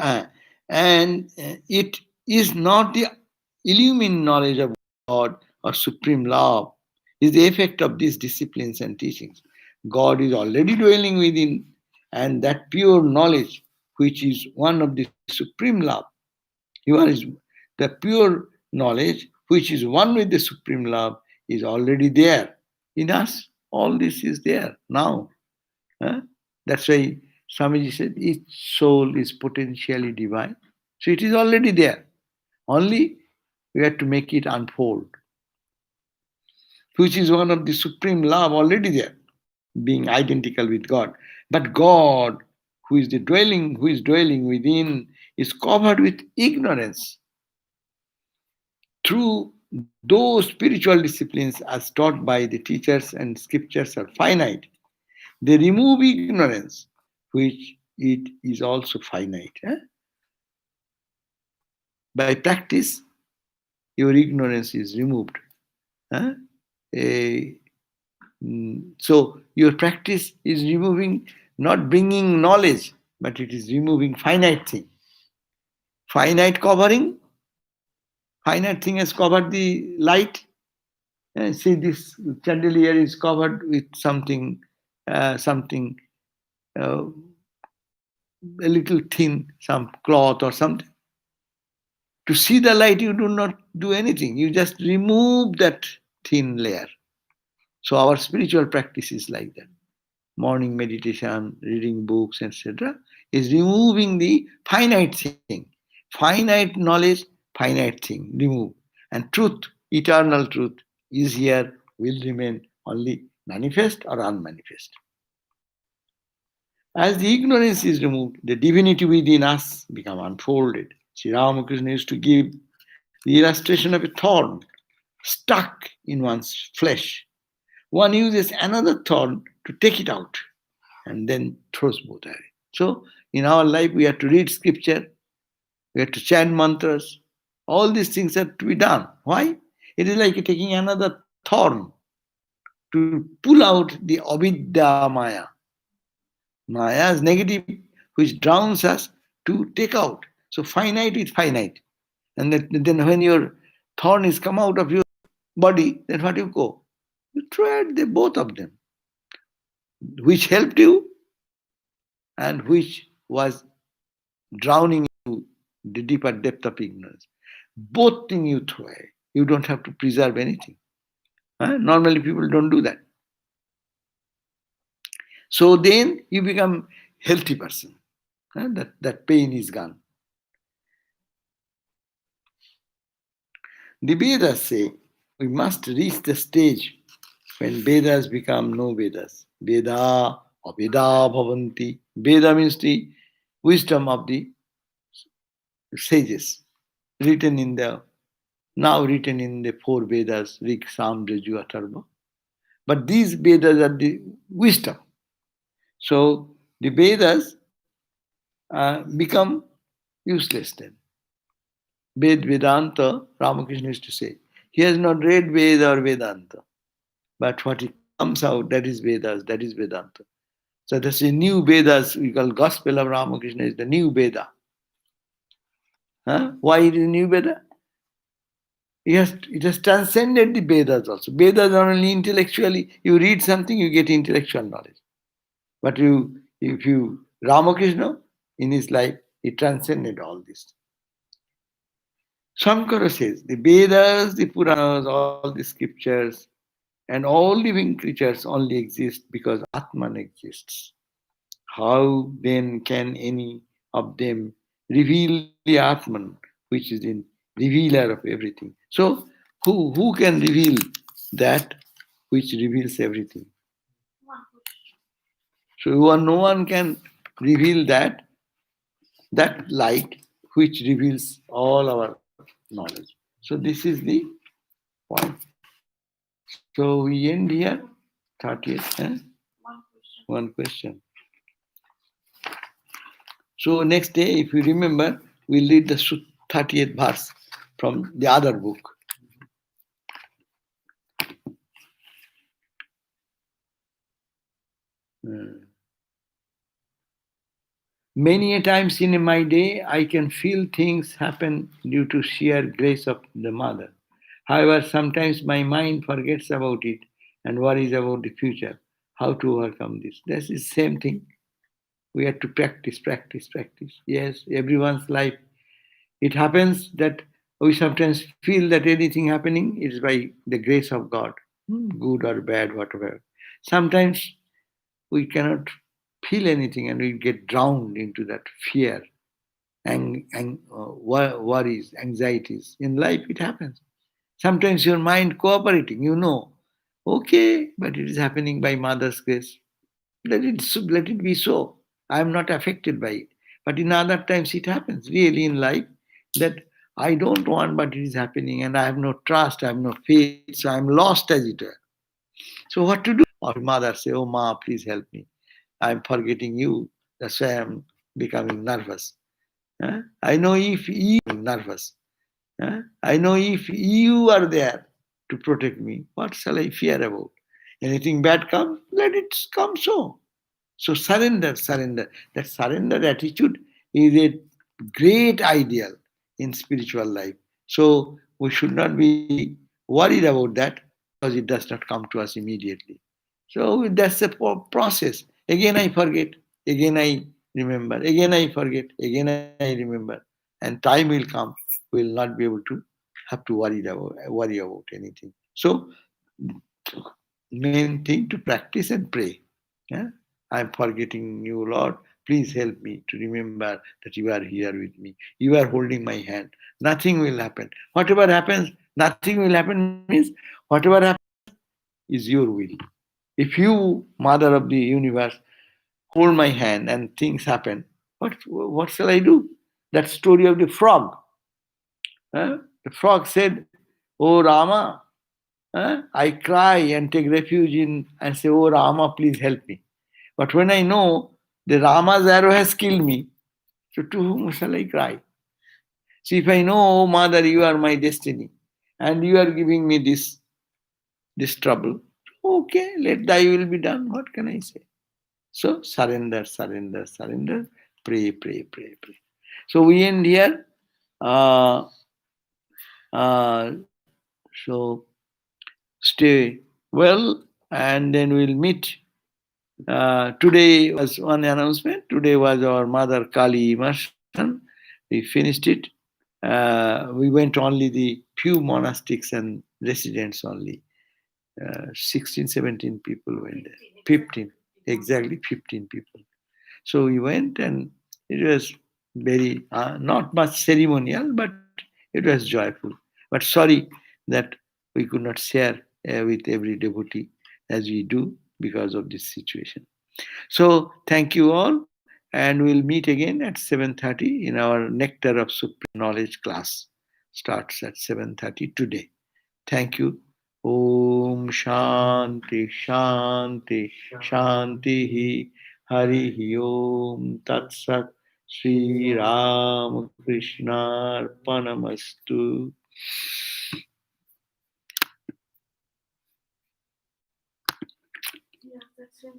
it is not the illumined knowledge of God or supreme love, is the effect of these disciplines and teachings. God is already dwelling within, and that pure knowledge, which is one of the supreme love, the pure knowledge, which is one with the supreme love, is already there in us. All this is there now. That's why Swamiji said each soul is potentially divine. So it is already there. Only we have to make it unfold, which is one of the supreme love already there, being identical with God. But God, who is dwelling within, is covered with ignorance. Through those spiritual disciplines as taught by the teachers and scriptures are finite, they remove ignorance, which it is also finite. By practice, your ignorance is removed. So your practice is removing, not bringing knowledge, but it is removing finite thing. Finite covering, finite thing has covered the light. See, this chandelier is covered with something, something a little thin, some cloth or something. To see the light, you do not do anything. You just remove that thin layer. So our spiritual practice is like that. Morning meditation, reading books, etc., is removing the finite thing. Finite knowledge, finite thing, remove. And truth, eternal truth, is here, will remain only manifest or unmanifest. As the ignorance is removed, the divinity within us become unfolded. Sri Ramakrishna used to give the illustration of a thorn stuck in one's flesh. One uses another thorn to take it out and then throws both away. So in our life, we have to read scripture, we have to chant mantras. All these things have to be done. Why? It is like taking another thorn to pull out the avidya maya. Maya is negative, which drowns us, to take out. So finite with finite. And then when your thorn is come out of your body, then what you go? You throw out both of them. Which helped you and which was drowning you the deeper depth of ignorance. Both things you throw away. You don't have to preserve anything. Normally people don't do that. So then you become healthy person. That pain is gone. The Vedas say we must reach the stage when Vedas become no Vedas. Veda, Aveda Bhavanti. Veda means the wisdom of the sages, now written in the four Vedas, Rig, Sam, Raju, Atharva. But these Vedas are the wisdom. So the Vedas become useless then. Vedanta, Ramakrishna used to say, he has not read Veda or Vedanta, but what it comes out, that is Vedas, that is Vedanta. So that's a new Vedas, we call Gospel of Ramakrishna is the new Veda. Huh? Why it is a new Veda? It has transcended the Vedas also. Vedas are only intellectually, you read something, you get intellectual knowledge. But if you, Ramakrishna, in his life, he transcended all this. Shankara says, the Vedas, the Puranas, all the scriptures, and all living creatures only exist because Atman exists. How then can any of them reveal the Atman, which is the revealer of everything? So, who can reveal that which reveals everything? So, no one can reveal that light which reveals all our knowledge. So, this is the point. So, we end here. 30th. One question. So next day, if you remember, we'll read the 30th verse from the other book. Many a times in my day, I can feel things happen due to sheer grace of the Mother. However, sometimes my mind forgets about it and worries about the future. How to overcome this? That's the same thing. We have to practice, practice, practice. Yes, everyone's life. It happens that we sometimes feel that anything happening is by the grace of God, good or bad, whatever. Sometimes we cannot feel anything and we get drowned into that fear and worries, anxieties. In life, it happens. Sometimes your mind cooperating, okay, but it is happening by Mother's grace. Let it be so. I am not affected by it. But in other times, it happens really in life that I don't want, but it is happening, and I have no trust, I have no faith, so I am lost as it were. So what to do? Or mother say, "Oh, Ma, please help me. I am forgetting you. That's why I am becoming nervous. I know if you are nervous. I know if you are there to protect me, what shall I fear about? Anything bad comes, let it come so." So surrender, surrender. That surrender attitude is a great ideal in spiritual life. So we should not be worried about that because it does not come to us immediately. So that's the process. Again I forget, again I remember, again I forget, again I remember. And time will come, we will not be able to have to worry about anything. So main thing to practice and pray. Yeah? I'm forgetting you, Lord. Please help me to remember that you are here with me. You are holding my hand. Nothing will happen. Whatever happens, nothing will happen means whatever happens is your will. If you, Mother of the universe, hold my hand and things happen, what shall I do? That story of the frog. The frog said, "Oh Rama, I cry and take refuge in and say, oh Rama, please help me. But when I know the Rama's arrow has killed me, so to whom shall I cry? See, if I know, oh Mother, you are my destiny, and you are giving me this trouble, okay, let thy will be done. What can I say? So surrender, surrender, surrender, pray, pray, pray, pray. So we end here. Uh, so stay well, and then we'll meet. Today was one announcement. Today was our Mother Kali immersion. We finished it. We went only the few monastics and residents only. 16, 17 people went there. 15, exactly 15 people. So we went and it was very, not much ceremonial, but it was joyful. But sorry that we could not share with every devotee as we do because of this situation. So thank you all, and we'll meet again at 7:30 in our Nectar of Supreme Knowledge class. Starts at 7:30 today. Thank you. Om Shanti Shanti Shanti Hari Om Tat Sat Sri Ram Krishna Arpanamastu.